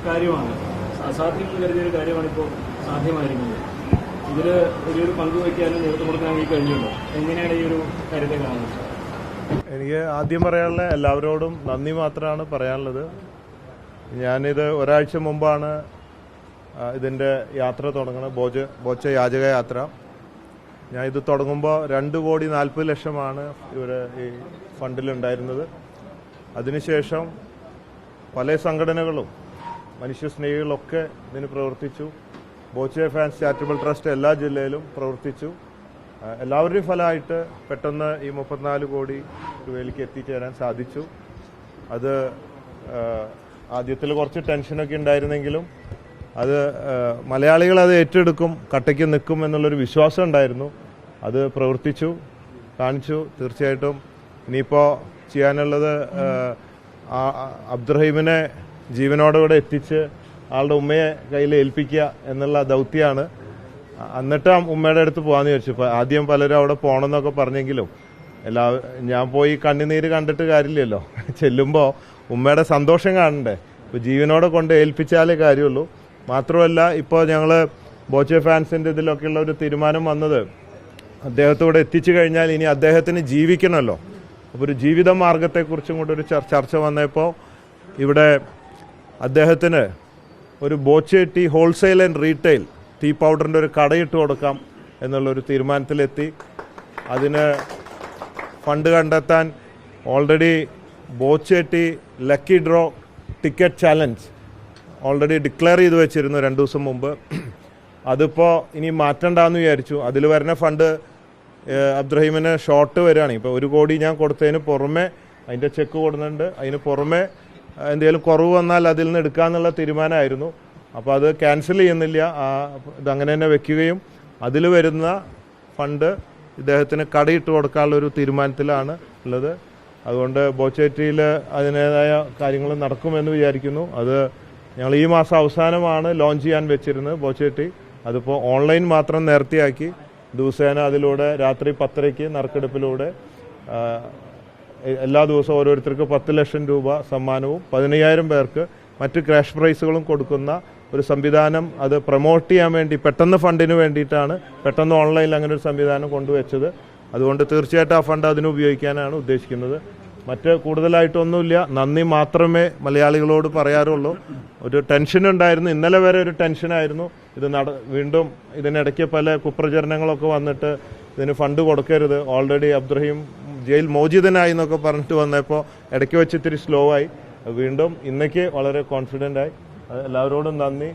കാര്യമാണ്, അസാധ്യം എന്ന് കരുതിയൊരു കാര്യമാണ് ഇപ്പോൾ സാധ്യമായിരിക്കുന്നത്. ഇതിൽ വലിയൊരു പങ്ക് വയ്ക്കാനും നേതൃത്വം കൊടുക്കാൻ കഴിഞ്ഞുണ്ടോ? എങ്ങനെയാണ് ഈ ഒരു കാര്യത്തെ കാണുന്നത്? എനിക്ക് ആദ്യം പറയാനുള്ള എല്ലാവരോടും നന്ദി മാത്രമാണ് പറയാനുള്ളത്. ഞാനിത് ഒരാഴ്ച മുമ്പാണ് ഇതിൻ്റെ യാത്ര തുടങ്ങുന്നത്, ബോച്ച യാചക യാത്ര. ഞാൻ ഇത് തുടങ്ങുമ്പോൾ 2,40,00,000 ഇവർ ഈ ഫണ്ടിലുണ്ടായിരുന്നത്. അതിനുശേഷം പല സംഘടനകളും മനുഷ്യസ്നേഹികളൊക്കെ ഇതിന് പ്രവർത്തിച്ചു. ബോച്ച ഫാൻസ് ചാരിറ്റബിൾ ട്രസ്റ്റ് എല്ലാ ജില്ലയിലും പ്രവർത്തിച്ചു. എല്ലാവരുടെയും ഫലമായിട്ട് പെട്ടെന്ന് ഈ 34 കോടി രൂപയിലേക്ക് എത്തിച്ചേരാൻ സാധിച്ചു. അത് ആദ്യത്തിൽ കുറച്ച് ടെൻഷനൊക്കെ ഉണ്ടായിരുന്നെങ്കിലും അത് മലയാളികൾ അത് ഏറ്റെടുക്കും, കട്ടയ്ക്ക് നിൽക്കും എന്നുള്ളൊരു വിശ്വാസം ഉണ്ടായിരുന്നു. അത് പ്രവർത്തിച്ചു കാണിച്ചു. തീർച്ചയായിട്ടും ഇനിയിപ്പോൾ ചെയ്യാനുള്ളത് അബ്ദുറഹീമിനെ ജീവനോടുകൂടെ എത്തിച്ച് ആളുടെ ഉമ്മയെ കയ്യിൽ ഏൽപ്പിക്കുക എന്നുള്ള ദൗത്യമാണ്. എന്നിട്ട് ഉമ്മയുടെ അടുത്ത് പോകാമെന്ന് ചോദിച്ചു. ഇപ്പോൾ ആദ്യം പലരും അവിടെ പോകണമെന്നൊക്കെ പറഞ്ഞെങ്കിലും ഞാൻ പോയി കണ്ണുനീര് കണ്ടിട്ട് കാര്യമില്ലല്ലോ. ചെല്ലുമ്പോൾ ഉമ്മയുടെ സന്തോഷം കാണണ്ടേ. ഇപ്പോൾ ജീവനോടെ കൊണ്ട് ഏൽപ്പിച്ചാലേ കാര്യമുള്ളൂ. മാത്രമല്ല, ഇപ്പോൾ ഞങ്ങൾ ബോച്ച ഫാൻസിൻ്റെ ഇതിലൊക്കെയുള്ള ഒരു തീരുമാനം വന്നത്, അദ്ദേഹത്തോടെ എത്തിച്ചു കഴിഞ്ഞാൽ ഇനി അദ്ദേഹത്തിന് ജീവിക്കണമല്ലോ. അപ്പോൾ ഒരു ജീവിത മാർഗത്തെക്കുറിച്ചും കൂടെ ഒരു ചർച്ച വന്നപ്പോൾ ഇവിടെ അദ്ദേഹത്തിന് ഒരു Boche tea wholesale and retail tea പൗഡറിൻ്റെ ഒരു കടയിട്ട് കൊടുക്കാം എന്നുള്ളൊരു തീരുമാനത്തിലെത്തി. അതിന് ഫണ്ട് കണ്ടെത്താൻ already Boche tea lucky draw ticket challenge already declare ചെയ്ത് വെച്ചിരുന്നു 2 ദിവസം മുമ്പ്. അതിപ്പോൾ ഇനി മാറ്റണ്ടെന്ന് വിചാരിച്ചു. അതിൽ വരുന്ന ഫണ്ട് അബ്ദുറഹീമിന് ഷോർട്ട് വരികയാണ്. ഇപ്പോൾ 1 കോടി ഞാൻ കൊടുത്തതിന് പുറമെ അതിൻ്റെ ചെക്ക് കൊടുക്കുന്നുണ്ട്. അതിന് പുറമെ എന്തെങ്കിലും കുറവ് വന്നാൽ അതിൽ നിന്ന് എടുക്കാമെന്നുള്ള തീരുമാനമായിരുന്നു. അപ്പോൾ അത് ക്യാൻസൽ ചെയ്യുന്നില്ല, ഇതങ്ങനെ തന്നെ വെക്കുകയും അതിൽ വരുന്ന ഫണ്ട് ഇദ്ദേഹത്തിന് കടയിട്ട് കൊടുക്കാനുള്ളൊരു തീരുമാനത്തിലാണ് ഉള്ളത്. അതുകൊണ്ട് ബോച്ചേറ്റിയിൽ അതിൻ്റേതായ കാര്യങ്ങൾ നടക്കുമെന്ന് വിചാരിക്കുന്നു. അത് ഞങ്ങൾ ഈ മാസം അവസാനമാണ് ലോഞ്ച് ചെയ്യാൻ വെച്ചിരുന്നത് ബോച്ചേറ്റി. അതിപ്പോൾ ഓൺലൈൻ മാത്രം നേരത്തെയാക്കി ദിവസേന അതിലൂടെ രാത്രി 10:30 നറുക്കെടുപ്പിലൂടെ എല്ലാ ദിവസവും ഓരോരുത്തർക്ക് 10 ലക്ഷം രൂപ സമ്മാനവും 15,000 പേർക്ക് മറ്റ് ക്യാഷ് പ്രൈസുകളും കൊടുക്കുന്ന ഒരു സംവിധാനം, അത് പ്രൊമോട്ട് ചെയ്യാൻ വേണ്ടി പെട്ടെന്ന് ഫണ്ടിന് വേണ്ടിയിട്ടാണ് പെട്ടെന്ന് ഓൺലൈനിൽ അങ്ങനെ ഒരു സംവിധാനം കൊണ്ടുവച്ചത്. അതുകൊണ്ട് തീർച്ചയായിട്ടും ആ ഫണ്ട് അതിന് ഉപയോഗിക്കാനാണ് ഉദ്ദേശിക്കുന്നത്. മറ്റ് കൂടുതലായിട്ടൊന്നുമില്ല. നന്ദി മാത്രമേ മലയാളികളോട് പറയാറുള്ളൂ. ഒരു ടെൻഷൻ ഉണ്ടായിരുന്നു, ഇന്നലെ വരെ ഒരു ടെൻഷനായിരുന്നു. ഇത് വീണ്ടും ഇതിനിടയ്ക്ക് പല കുപ്രചരണങ്ങളൊക്കെ വന്നിട്ട് ഇതിന് ഫണ്ട് കൊടുക്കരുത്, ഓൾറെഡി അബ്ദുറഹീം ജയിൽ മോചിതനായി എന്നൊക്കെ പറഞ്ഞിട്ട് വന്നപ്പോൾ ഇടയ്ക്ക് വെച്ച് ഇത്തിരി സ്ലോ ആയി. വീണ്ടും ഇന്നേക്ക് വളരെ കോൺഫിഡൻ്റ് ആയി. എല്ലാവരോടും നന്ദി.